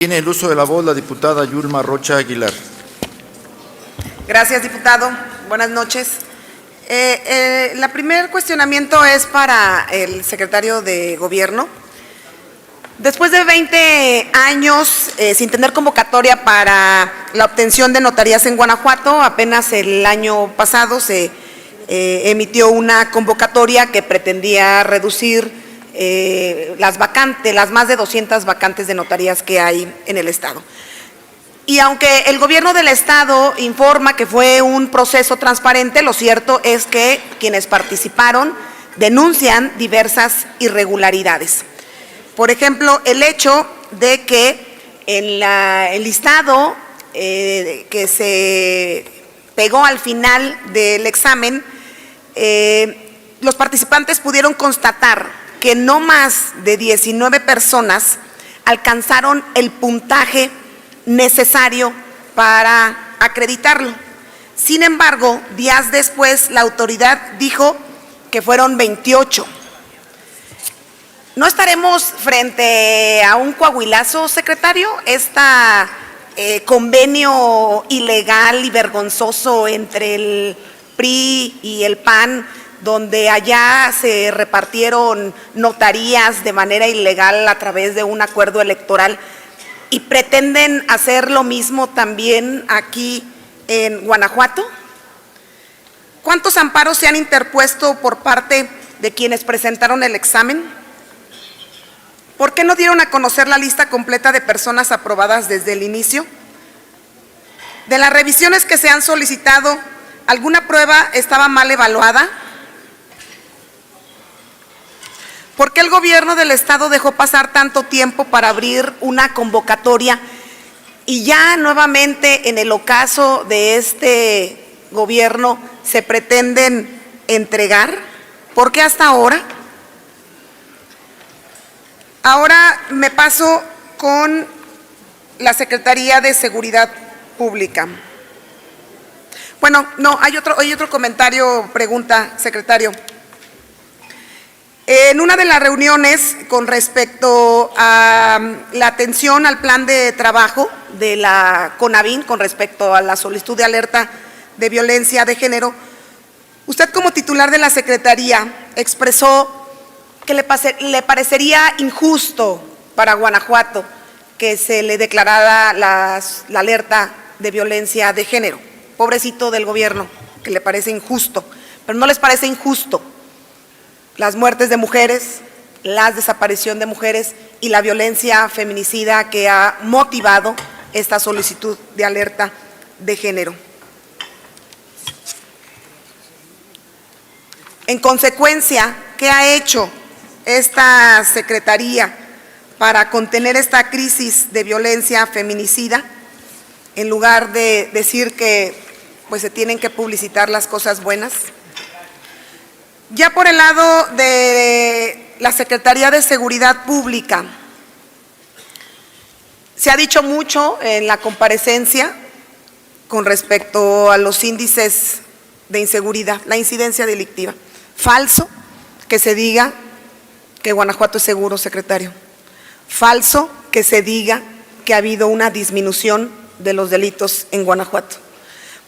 Tiene el uso de la voz la diputada Yulma Rocha Aguilar. Gracias, diputado. Buenas noches. El primer cuestionamiento es para el secretario de Gobierno. Después de 20 años sin tener convocatoria para la obtención de notarías en Guanajuato, apenas el año pasado se emitió una convocatoria que pretendía reducir las vacantes, las más de 200 vacantes de notarías que hay en el Estado. Y aunque el gobierno del Estado informa que fue un proceso transparente, lo cierto es que quienes participaron denuncian diversas irregularidades. Por ejemplo, el hecho de que en el listado que se pegó al final del examen, los participantes pudieron constatar que no más de 19 personas alcanzaron el puntaje necesario para acreditarlo. Sin embargo, días después la autoridad dijo que fueron 28. ¿No estaremos frente a un coahuilazo, secretario? Convenio ilegal y vergonzoso entre el PRI y el PAN, donde allá se repartieron notarías de manera ilegal a través de un acuerdo electoral, y pretenden hacer lo mismo también aquí en Guanajuato. ¿Cuántos amparos se han interpuesto por parte de quienes presentaron el examen? ¿Por qué no dieron a conocer la lista completa de personas aprobadas desde el inicio? De las revisiones que se han solicitado, ¿alguna prueba estaba mal evaluada? ¿Por qué el gobierno del Estado dejó pasar tanto tiempo para abrir una convocatoria y ya nuevamente en el ocaso de este gobierno se pretenden entregar? ¿Por qué hasta ahora? Ahora me paso con la Secretaría de Seguridad Pública. Bueno, no, hay otro comentario, pregunta, secretario. En una de las reuniones con respecto a la atención al plan de trabajo de la CONAVIN, con respecto a la solicitud de alerta de violencia de género, usted como titular de la Secretaría expresó que le parecería injusto para Guanajuato que se le declarara la alerta de violencia de género. Pobrecito del gobierno, que le parece injusto, pero ¿no les parece injusto las muertes de mujeres, la desaparición de mujeres y la violencia feminicida que ha motivado esta solicitud de alerta de género? En consecuencia, ¿qué ha hecho esta Secretaría para contener esta crisis de violencia feminicida? En lugar de decir que pues se tienen que publicitar las cosas buenas. Ya por el lado de la Secretaría de Seguridad Pública, se ha dicho mucho en la comparecencia con respecto a los índices de inseguridad, la incidencia delictiva. Falso que se diga que Guanajuato es seguro, secretario. Falso que se diga que ha habido una disminución de los delitos en Guanajuato,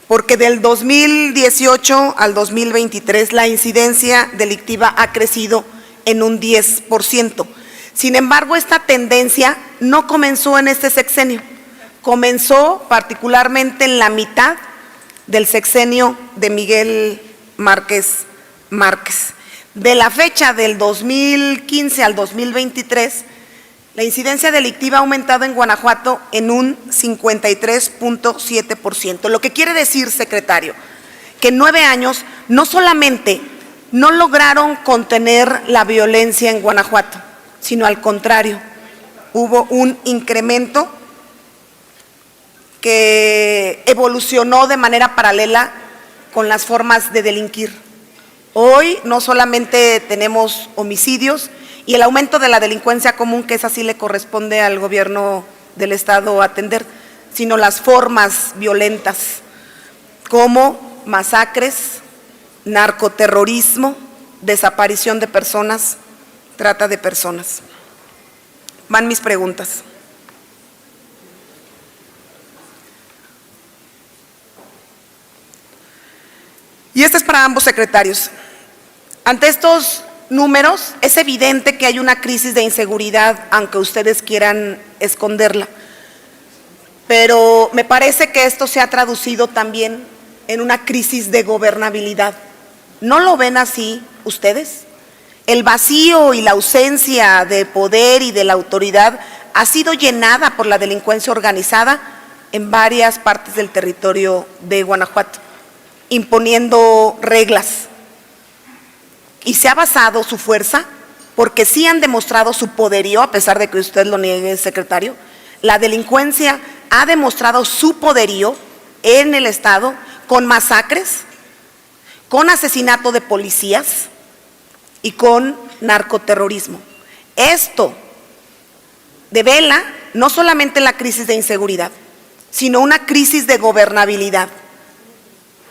porque del 2018 al 2023 la incidencia delictiva ha crecido en un 10%. Sin embargo, esta tendencia no comenzó en este sexenio, comenzó particularmente en la mitad del sexenio de Miguel Márquez Márquez. De la fecha del 2015 al 2023, la incidencia delictiva ha aumentado en Guanajuato en un 53.7%. Lo que quiere decir, secretario, que en 9 años no solamente no lograron contener la violencia en Guanajuato, sino al contrario, hubo un incremento que evolucionó de manera paralela con las formas de delinquir. Hoy no solamente tenemos homicidios y el aumento de la delincuencia común, que esa sí le corresponde al gobierno del Estado atender, sino las formas violentas como masacres, narcoterrorismo, desaparición de personas, trata de personas. Van mis preguntas. Y este es para ambos secretarios. Ante estos números, es evidente que hay una crisis de inseguridad, aunque ustedes quieran esconderla. Pero me parece que esto se ha traducido también en una crisis de gobernabilidad. ¿No lo ven así ustedes? El vacío y la ausencia de poder y de la autoridad ha sido llenada por la delincuencia organizada en varias partes del territorio de Guanajuato, imponiendo reglas. Y se ha basado su fuerza, porque sí han demostrado su poderío, a pesar de que usted lo niegue, secretario. La delincuencia ha demostrado su poderío en el Estado con masacres, con asesinato de policías y con narcoterrorismo. Esto devela no solamente la crisis de inseguridad, sino una crisis de gobernabilidad.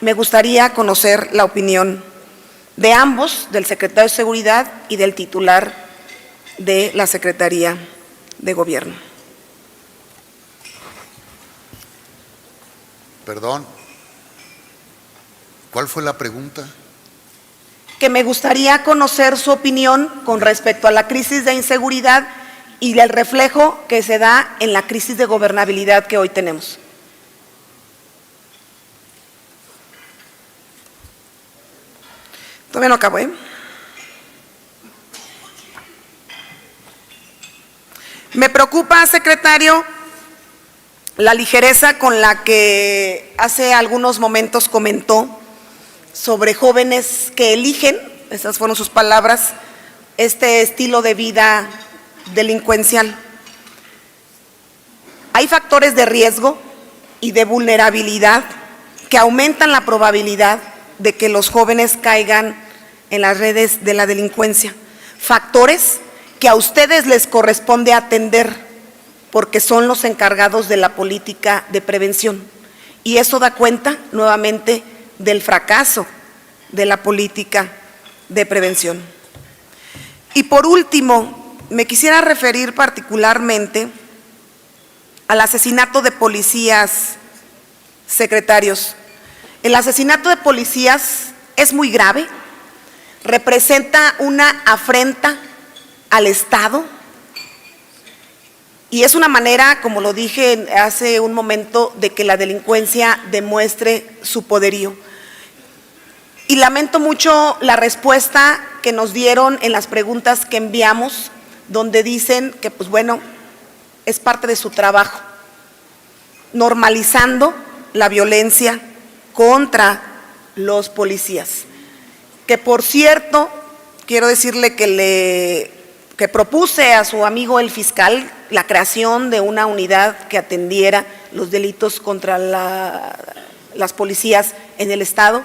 Me gustaría conocer la opinión de ambos, del secretario de Seguridad y del titular de la Secretaría de Gobierno. Perdón, ¿cuál fue la pregunta? Que me gustaría conocer su opinión con respecto a la crisis de inseguridad y el reflejo que se da en la crisis de gobernabilidad que hoy tenemos. Todavía no acabo, ¿eh? Me preocupa, secretario, la ligereza con la que hace algunos momentos comentó sobre jóvenes que eligen, esas fueron sus palabras, este estilo de vida delincuencial. Hay factores de riesgo y de vulnerabilidad que aumentan la probabilidad de que los jóvenes caigan en las redes de la delincuencia. Factores que a ustedes les corresponde atender porque son los encargados de la política de prevención. Y eso da cuenta nuevamente del fracaso de la política de prevención. Y por último, me quisiera referir particularmente al asesinato de policías, secretarios. El asesinato de policías es muy grave, representa una afrenta al Estado y es una manera, como lo dije hace un momento, de que la delincuencia demuestre su poderío. Y lamento mucho la respuesta que nos dieron en las preguntas que enviamos, donde dicen que, pues bueno, es parte de su trabajo, normalizando la violencia contra los policías. Que por cierto, quiero decirle que propuse a su amigo el fiscal la creación de una unidad que atendiera los delitos contra las policías en el Estado,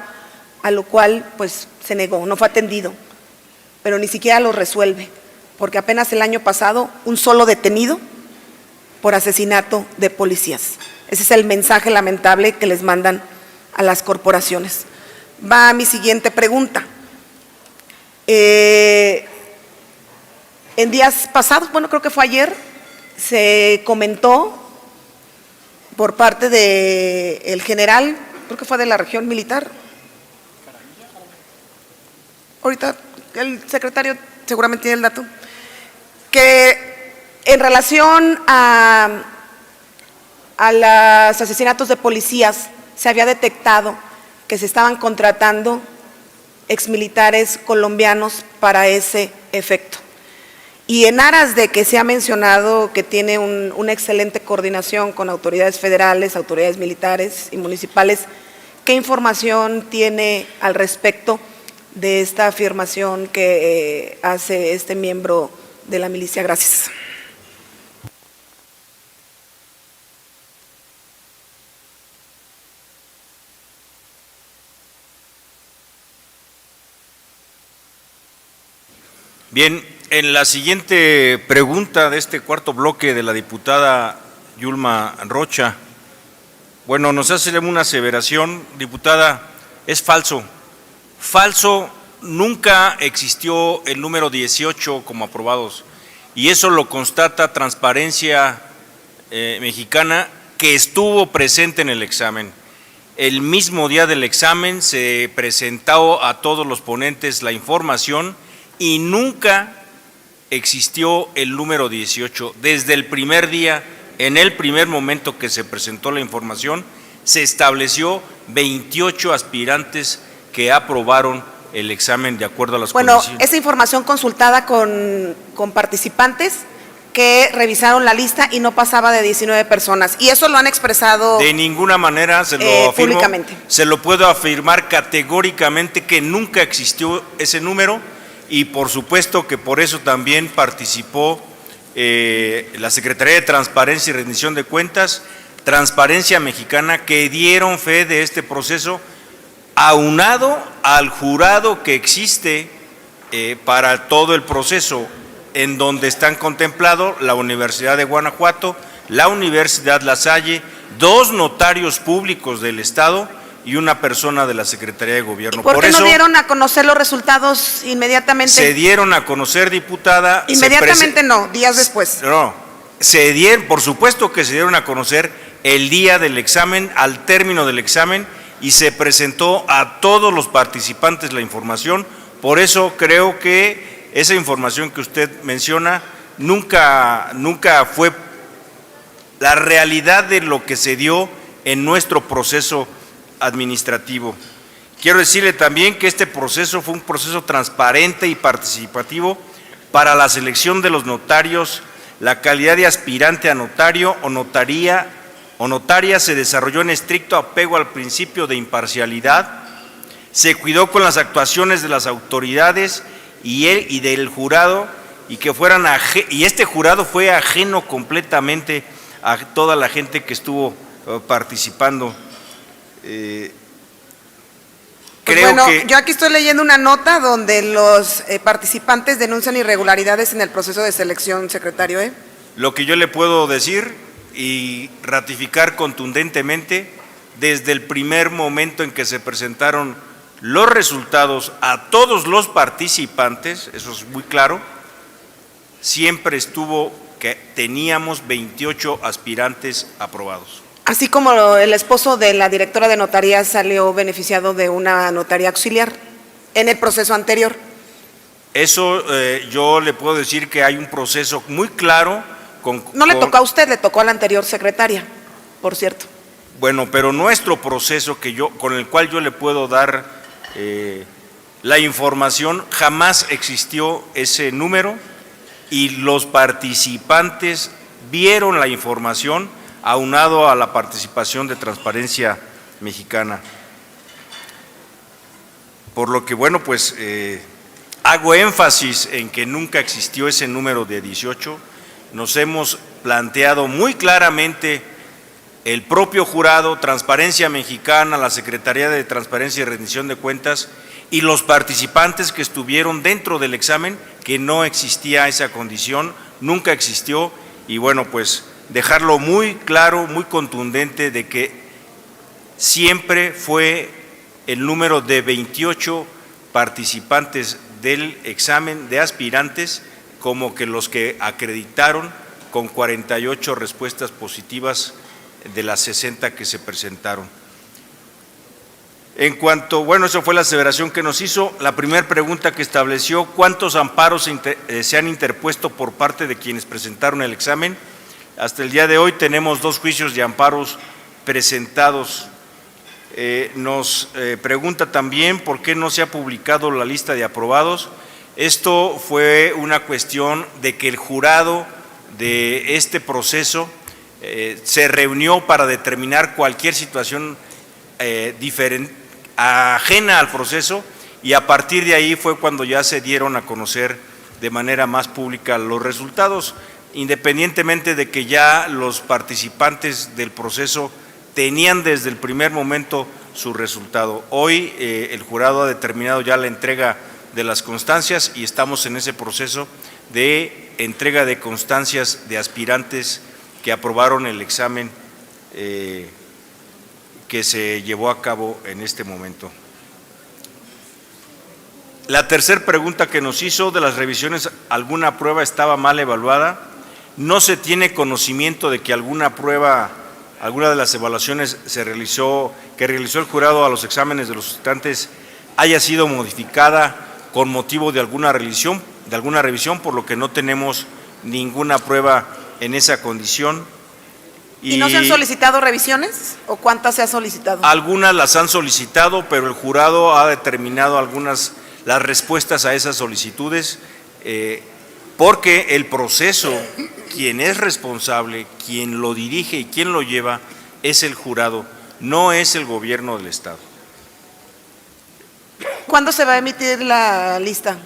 a lo cual pues se negó, no fue atendido, pero ni siquiera lo resuelve, porque apenas el año pasado un solo detenido por asesinato de policías. Ese es el mensaje lamentable que les mandan a las corporaciones. Va a mi siguiente pregunta. En días pasados, bueno, creo que fue ayer, se comentó por parte del general, creo que fue de la región militar. Ahorita el secretario seguramente tiene el dato, que en relación a los asesinatos de policías se había detectado que se estaban contratando exmilitares colombianos para ese efecto. Y en aras de que se ha mencionado que tiene una excelente coordinación con autoridades federales, autoridades militares y municipales, ¿qué información tiene al respecto de esta afirmación que hace este miembro de la milicia? Gracias. Bien, en la siguiente pregunta de este cuarto bloque de la diputada Yulma Rocha, bueno, nos hace una aseveración, diputada, es falso. Falso, nunca existió el número 18 como aprobados y eso lo constata Transparencia Mexicana, que estuvo presente en el examen. el mismo día del examen se presentó a todos los ponentes la información y nunca existió el número 18. Desde el primer día, en el primer momento que se presentó la información, se estableció 28 aspirantes que aprobaron el examen de acuerdo a las condiciones. Esa información consultada con participantes que revisaron la lista y no pasaba de 19 personas. Y eso lo han expresado de ninguna manera, se lo afirmo, públicamente. Se lo puedo afirmar categóricamente que nunca existió ese número y por supuesto que por eso también participó la Secretaría de Transparencia y Rendición de Cuentas, Transparencia Mexicana, que dieron fe de este proceso, aunado al jurado que existe para todo el proceso, en donde están contemplados la Universidad de Guanajuato, la Universidad La Salle, 2 notarios públicos del Estado y una persona de la Secretaría de Gobierno. ¿Por qué no dieron a conocer los resultados inmediatamente? Se dieron a conocer, diputada. Inmediatamente no, días después. No, por supuesto que se dieron a conocer el día del examen, al término del examen, y se presentó a todos los participantes la información. Por eso creo que esa información que usted menciona nunca fue la realidad de lo que se dio en nuestro proceso administrativo. Quiero decirle también que este proceso fue un proceso transparente y participativo para la selección de los notarios. La calidad de aspirante a notario o notaria se desarrolló en estricto apego al principio de imparcialidad. Se cuidó con las actuaciones de las autoridades y del jurado, y este jurado fue ajeno completamente a toda la gente que estuvo participando. Yo aquí estoy leyendo una nota donde los participantes denuncian irregularidades en el proceso de selección, secretario. Lo que yo le puedo decir y ratificar contundentemente, desde el primer momento en que se presentaron los resultados a todos los participantes, eso es muy claro, siempre estuvo que teníamos 28 aspirantes aprobados. Así como el esposo de la directora de notaría salió beneficiado de una notaría auxiliar en el proceso anterior. Eso yo le puedo decir que hay un proceso muy claro. No le tocó a usted, le tocó a la anterior secretaria, por cierto. Bueno, pero nuestro proceso con el cual yo le puedo dar la información, jamás existió ese número y los participantes vieron la información aunado a la participación de Transparencia Mexicana. Por lo que, bueno, pues hago énfasis en que nunca existió ese número de 18. Nos hemos planteado muy claramente el propio jurado, Transparencia Mexicana, la Secretaría de Transparencia y Rendición de Cuentas y los participantes que estuvieron dentro del examen, que no existía esa condición, nunca existió, y bueno, pues dejarlo muy claro, muy contundente de que siempre fue el número de 28 participantes del examen de aspirantes como que los que acreditaron con 48 respuestas positivas de las 60 que se presentaron. En cuanto, bueno, eso fue la aseveración que nos hizo. La primera pregunta que estableció, ¿cuántos amparos se han interpuesto por parte de quienes presentaron el examen? Hasta el día de hoy tenemos 2 juicios de amparos presentados. Nos pregunta también por qué no se ha publicado la lista de aprobados. Esto fue una cuestión de que el jurado de este proceso se reunió para determinar cualquier situación ajena al proceso, y a partir de ahí fue cuando ya se dieron a conocer de manera más pública los resultados, independientemente de que ya los participantes del proceso tenían desde el primer momento su resultado. Hoy el jurado ha determinado ya la entrega de las constancias y estamos en ese proceso de entrega de constancias de aspirantes que aprobaron el examen que se llevó a cabo en este momento. La tercera pregunta que nos hizo, de las revisiones, ¿alguna prueba estaba mal evaluada? No se tiene conocimiento de que alguna prueba, alguna de las evaluaciones se realizó que realizó el jurado a los exámenes de los sustantes haya sido modificada con motivo de alguna revisión, por lo que no tenemos ninguna prueba en esa condición. ¿Y no se han solicitado revisiones o cuántas se ha solicitado? Algunas las han solicitado, pero el jurado ha determinado las respuestas a esas solicitudes, porque el proceso, quien es responsable, quien lo dirige y quien lo lleva, es el jurado, no es el gobierno del Estado. ¿Cuándo se va a emitir la lista?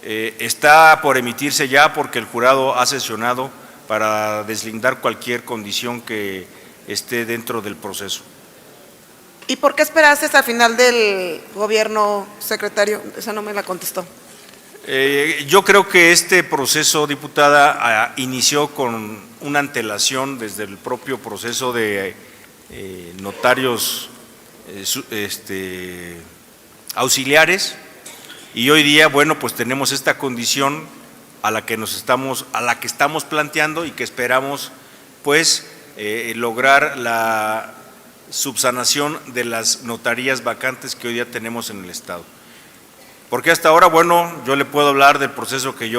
Está por emitirse ya porque el jurado ha sesionado para deslindar cualquier condición que esté dentro del proceso. ¿Y por qué esperaste hasta el final del gobierno, secretario? Esa no me la contestó. Yo creo que este proceso, diputada, inició con una antelación desde el propio proceso de notarios auxiliares, y hoy día, bueno, pues tenemos esta condición a la que estamos planteando y que esperamos, pues, lograr la subsanación de las notarías vacantes que hoy día tenemos en el Estado. Porque hasta ahora, bueno, yo le puedo hablar del proceso que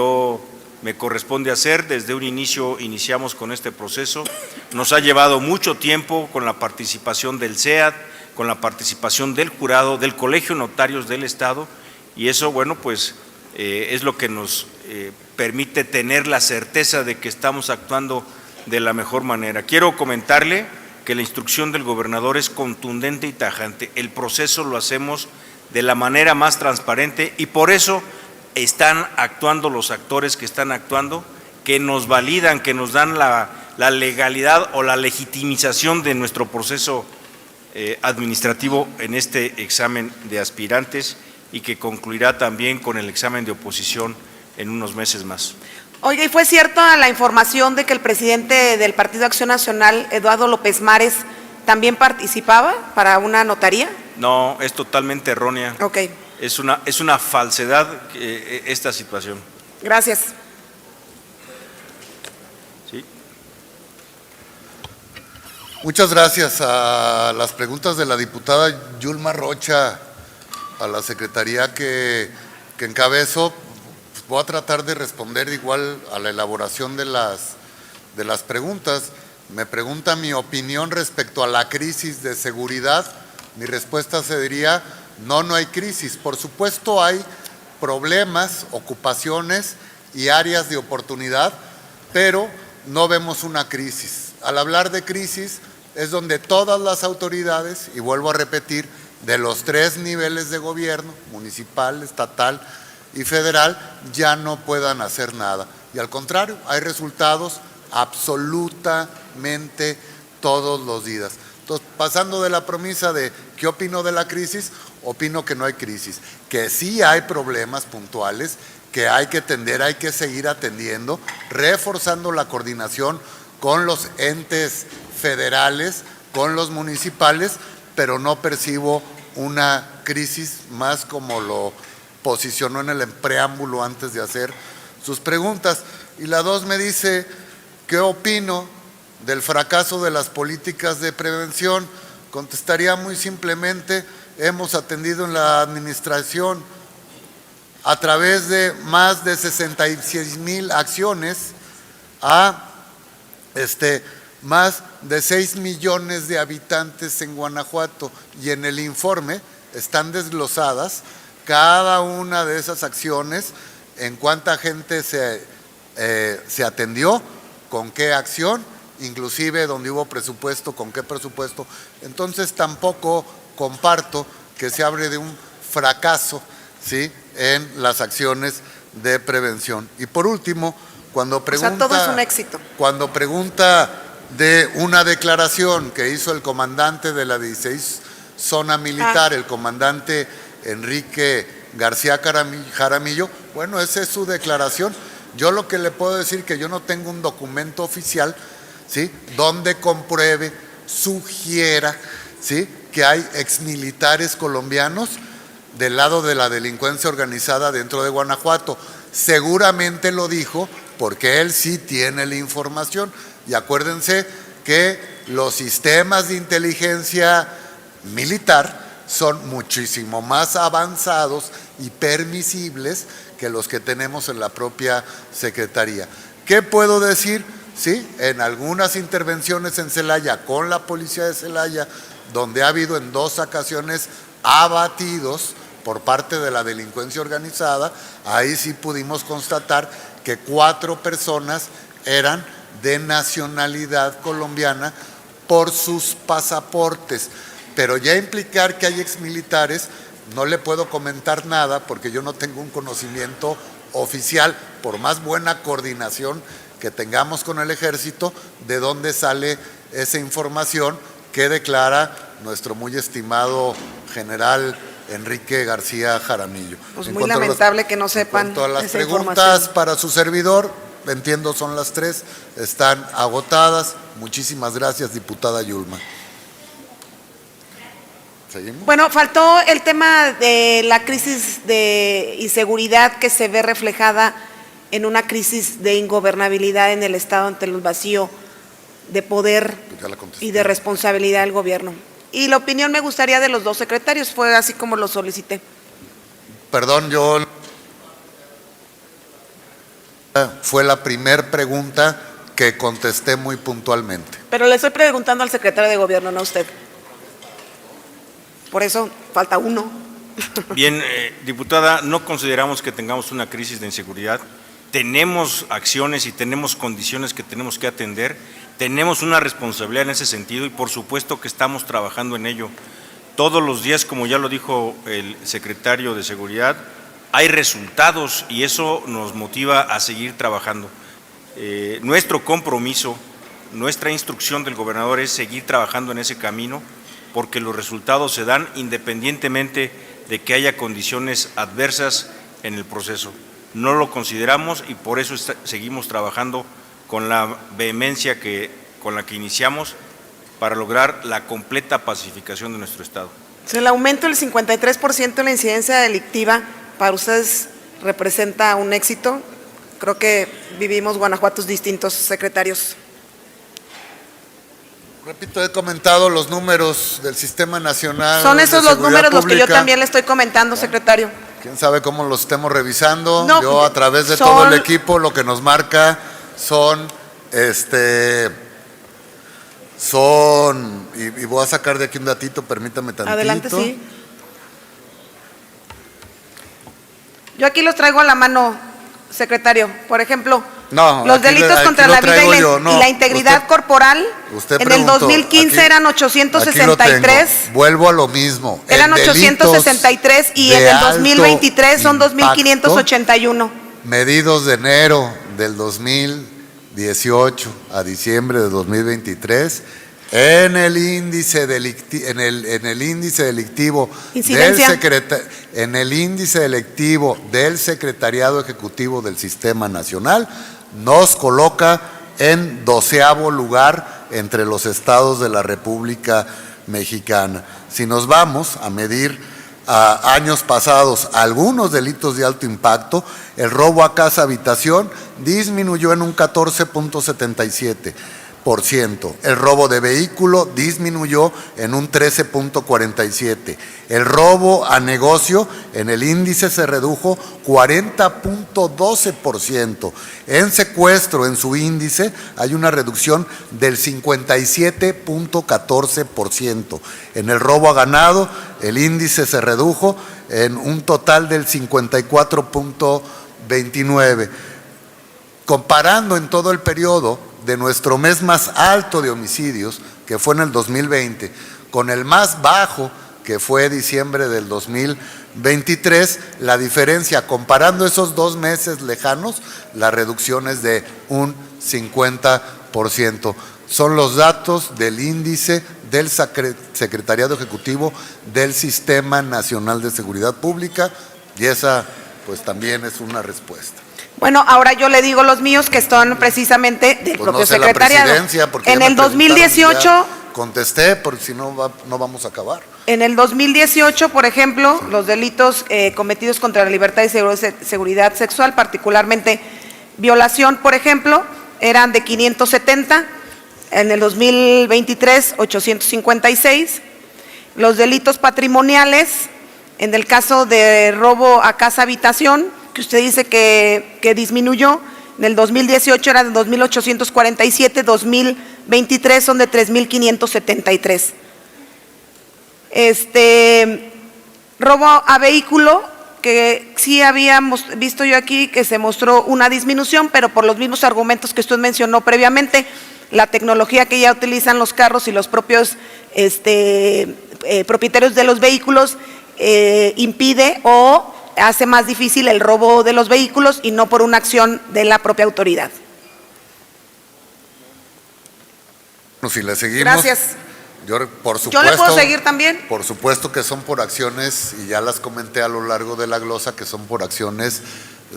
me corresponde hacer. Desde un inicio iniciamos con este proceso. Nos ha llevado mucho tiempo con la participación del SEAD, con la participación del jurado, del Colegio de Notarios del Estado, y eso, bueno, pues es lo que nos permite tener la certeza de que estamos actuando de la mejor manera. Quiero comentarle que la instrucción del gobernador es contundente y tajante. El proceso lo hacemos de la manera más transparente y por eso están actuando los actores que están actuando, que nos validan, que nos dan la legalidad o la legitimización de nuestro proceso administrativo en este examen de aspirantes y que concluirá también con el examen de oposición en unos meses más. Oiga, ¿y fue cierta la información de que el presidente del Partido Acción Nacional, Eduardo López Mares, también participaba para una notaría? No, es totalmente errónea. Ok. Es una falsedad esta situación. Gracias. ¿Sí? Muchas gracias. A las preguntas de la diputada Yulma Rocha, a la secretaría que encabezo, voy a tratar de responder igual a la elaboración de las preguntas. Me pregunta mi opinión respecto a la crisis de seguridad. Mi respuesta sería, no hay crisis. Por supuesto hay problemas, ocupaciones y áreas de oportunidad, pero no vemos una crisis. Al hablar de crisis es donde todas las autoridades, y vuelvo a repetir, de los 3 niveles de gobierno, municipal, estatal y federal, ya no puedan hacer nada. Y al contrario, hay resultados absolutamente todos los días. Entonces, pasando de la premisa de ¿qué opino de la crisis? Opino que no hay crisis, que sí hay problemas puntuales, que hay que atender, hay que seguir atendiendo, reforzando la coordinación con los entes federales, con los municipales, pero no percibo una crisis más como lo posicionó en el preámbulo antes de hacer sus preguntas. Y la 2 me dice, ¿qué opino del fracaso de las políticas de prevención? Contestaría muy simplemente, hemos atendido en la administración a través de más de 66,000 acciones a más de 6 millones de habitantes en Guanajuato, y en el informe están desglosadas cada una de esas acciones, en cuánta gente se atendió, con qué acción, inclusive donde hubo presupuesto, con qué presupuesto. Entonces tampoco comparto que se hable de un fracaso, ¿sí?, en las acciones de prevención. Y por último, cuando pregunta, o sea, todo es un éxito. Cuando pregunta de una declaración que hizo el comandante de la 16 Zona Militar, el comandante Enrique García Jaramillo, bueno, esa es su declaración. Yo lo que le puedo decir que yo no tengo un documento oficial, ¿sí?, donde compruebe, sugiera, ¿sí?, que hay exmilitares colombianos del lado de la delincuencia organizada dentro de Guanajuato. Seguramente lo dijo porque él sí tiene la información. Y acuérdense que los sistemas de inteligencia militar son muchísimo más avanzados y permisibles que los que tenemos en la propia Secretaría. ¿Qué puedo decir? Sí, en algunas intervenciones en Celaya con la policía de Celaya, donde ha habido en 2 ocasiones abatidos por parte de la delincuencia organizada, ahí sí pudimos constatar que 4 personas eran de nacionalidad colombiana por sus pasaportes. Pero ya implicar que hay exmilitares, no le puedo comentar nada porque yo no tengo un conocimiento oficial, por más buena coordinación que tengamos con el Ejército, de dónde sale esa información que declara nuestro muy estimado general Enrique García Jaramillo. Pues muy lamentable que no sepan en cuanto a las esa preguntas información. para su servidor, entiendo son las 3, están agotadas. Muchísimas gracias, diputada Yulma. ¿Seguimos? Bueno, faltó el tema de la crisis de inseguridad que se ve reflejada en una crisis de ingobernabilidad en el Estado ante el vacío de poder Pues ya la contesté. y de responsabilidad del gobierno. Y la opinión me gustaría de los 2 secretarios, fue así como lo solicité. Perdón, fue la primer pregunta que contesté muy puntualmente. Pero le estoy preguntando al secretario de gobierno, no a usted. Por eso falta uno. Bien, diputada, no consideramos que tengamos una crisis de inseguridad. Tenemos acciones y tenemos condiciones que tenemos que atender. Tenemos una responsabilidad en ese sentido y por supuesto que estamos trabajando en ello. Todos los días, como ya lo dijo el secretario de Seguridad, hay resultados y eso nos motiva a seguir trabajando. Nuestro compromiso, nuestra instrucción del gobernador es seguir trabajando en ese camino porque los resultados se dan independientemente de que haya condiciones adversas en el proceso. No lo consideramos y por eso seguimos trabajando con la vehemencia con la que iniciamos para lograr la completa pacificación de nuestro Estado. El aumento del 53% en la incidencia delictiva, ¿para ustedes representa un éxito? Creo que vivimos Guanajuatos distintos, secretarios. Repito, he comentado los números del Sistema Nacional. Son esos de los Seguridad números los que yo Pública. también le estoy comentando, secretario. Quién sabe cómo los estemos revisando. No, yo a través de son- todo el equipo lo que nos marca son y voy a sacar de aquí un datito, permítame tantito. Adelante, sí. Yo aquí los traigo a la mano, secretario. Por ejemplo, No, los aquí delitos aquí contra lo la vida traigo y yo, no, la integridad usted- corporal, usted en el preguntó, 2015 aquí- eran Aquí lo 863. tengo. Vuelvo a lo mismo. Eran En delitos 863 y en de el 2023 son alto 2.581. Medidos de enero del 2018 a diciembre de 2023 en el índice delictivo Incidencia. en el índice delictivo del Secretariado Ejecutivo del Sistema Nacional nos coloca en 12º lugar entre los estados de la República Mexicana. Si nos vamos a medir a años pasados algunos delitos de alto impacto, el robo a casa habitación disminuyó en un 14.77%, el robo de vehículo disminuyó en un 13.47%, el robo a negocio en el índice se redujo 40.12%, en secuestro en su índice hay una reducción del 57.14%, en el robo a ganado el índice se redujo en un total del 54.29%. Comparando en todo el periodo de nuestro mes más alto de homicidios, que fue en el 2020, con el más bajo, que fue diciembre del 2023, la diferencia, comparando esos 2 meses lejanos, la reducción es de un 50%. Son los datos del índice del Secretariado Ejecutivo del Sistema Nacional de Seguridad Pública y esa pues también es una respuesta. Bueno, ahora yo le digo los míos que son precisamente del Pues propio no sé la secretariado. presidencia, porque En ya me el preguntaron y 2018, ya contesté, porque si no, no vamos a acabar. en el 2018, por ejemplo, los delitos cometidos contra la libertad y seguridad sexual, particularmente violación, por ejemplo, eran de 570. En el 2023, 856. Los delitos patrimoniales, en el caso de robo a casa habitación, que usted dice que disminuyó, en el 2018 era de 2.847, 2023 son de 3.573. Robo a vehículo, que sí habíamos visto yo aquí que se mostró una disminución, pero por los mismos argumentos que usted mencionó previamente, la tecnología que ya utilizan los carros y los propios propietarios de los vehículos impide o hace más difícil el robo de los vehículos y no por una acción de la propia autoridad. Bueno, si le seguimos. Gracias. Por supuesto, ¿Yo le puedo seguir también? Por supuesto que son por acciones, y ya las comenté a lo largo de la glosa, que son por acciones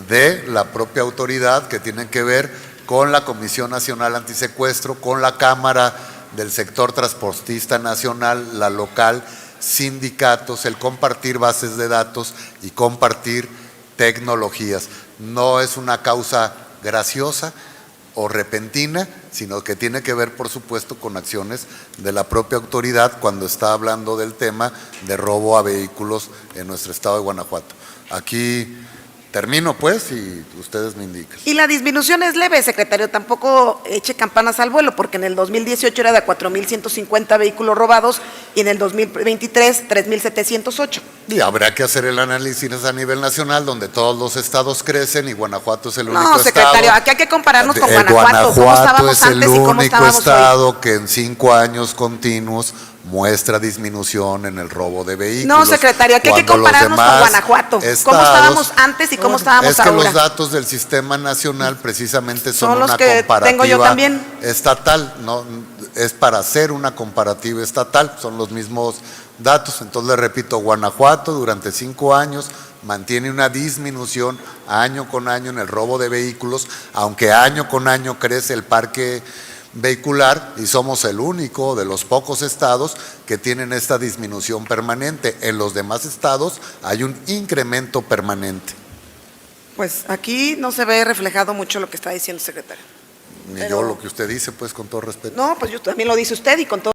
de la propia autoridad que tienen que ver con la Comisión Nacional Antisecuestro, con la Cámara del Sector Transportista Nacional, la local, sindicatos, el compartir bases de datos y compartir tecnologías. No es una causa graciosa o repentina, sino que tiene que ver, por supuesto, con acciones de la propia autoridad cuando está hablando del tema de robo a vehículos en nuestro estado de Guanajuato. Aquí termino, pues, y ustedes me indican. Y la disminución es leve, secretario, tampoco eche campanas al vuelo, porque en el 2018 era de 4.150 vehículos robados y en el 2023, 3.708. Y habrá que hacer el análisis a nivel nacional, donde todos los estados crecen y Guanajuato es el único No, secretario, estado. aquí hay que compararnos con Guanajuato. ¿Cómo estábamos es el antes y cómo único estábamos hoy? estado que en 5 años continuos muestra disminución en el robo de vehículos. No, secretario, aquí hay que cuando los compararnos con demás Guanajuato. ¿Cómo estados, estábamos antes y cómo estábamos es que ahora? los datos del sistema nacional precisamente son los una que tengo yo comparativa también. estatal, no es para hacer una comparativa estatal, son los mismos datos. Entonces le repito, Guanajuato durante 5 años mantiene una disminución año con año en el robo de vehículos, aunque año con año crece el parque vehicular y somos el único de los pocos estados que tienen esta disminución permanente. En los demás estados hay un incremento permanente. Pues aquí no se ve reflejado mucho lo que está diciendo el secretario. Ni Pero- yo lo que usted dice, pues, con todo respeto. No, pues yo también lo dice usted y con todo